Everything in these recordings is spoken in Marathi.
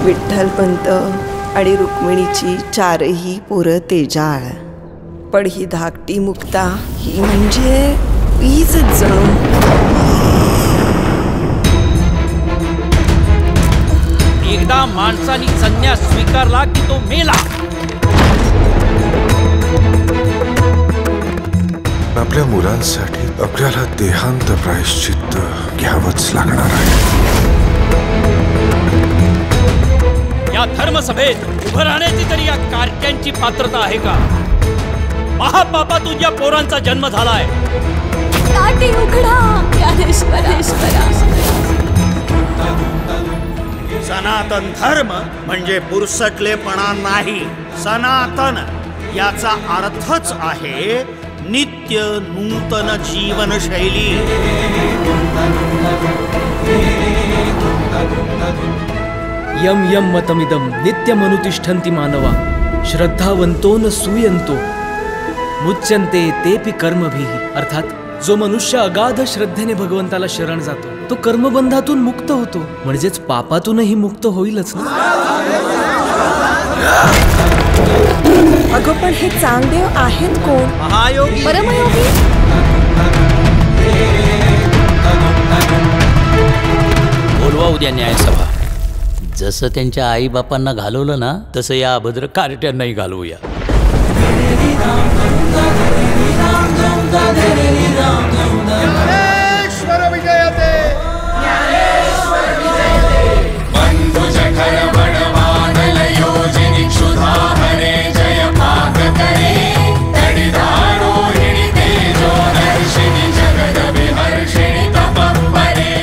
विठ्ठलपंत आणि रुक्मिणीची चारही पोरं तेजाळ, पण ही धाकटी मुक्ता ही म्हणजे वीजच जणू. एकदा माणसाने संन्यास स्वीकारला की तो मेला. आपल्या मुलांसाठी आपल्याला देहांत प्रायश्चित्त घ्यावंच लागणार आहे. या धर्मसभेत उभं राहण्याची तरी या कार्ट्यांची पात्रता आहे का? महापापातून या पोरांचा जन्म झालाय. सनातन धर्म म्हणजे पुरसटलेपणा नाही. सनातन याचा अर्थच आहे नित्य नूतन जीवनशैली. यम यम मतमिदम नित्यमनुतिष्ठन्ति मानवा श्रद्धावंतो न सूयंतो मुच्यन्ते तेपि कर्मभिः. अर्थात जो मनुष्य अगाध श्रद्धेने भगवंताला शरण जातो तो कर्मबंधातून मुक्त होतो, म्हणजेच पापातूनही मुक्त होईलच ना. अगं पण हे चांगदेव आहेत कोण? महायोगी, परमयोगी. बोलवा उद्या न्यायसभा. जसं त्यांच्या आई बापांना घालवलं ना तसं या अभद्र कार्ट्यांनाही घालवूया.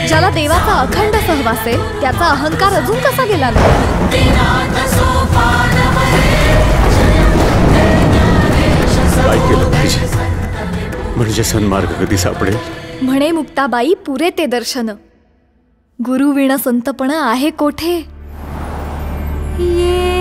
ज्याला देवाचा अखंड सहवास आहे त्याचा अहंकार अजून कसा गेला नाही? काय केलं पाहिजे म्हणजे सन्मार्ग कधी सापडेल? म्हणे मुक्ताबाई पुरे ते दर्शन, गुरुविण संतपण आहे कोठे. ये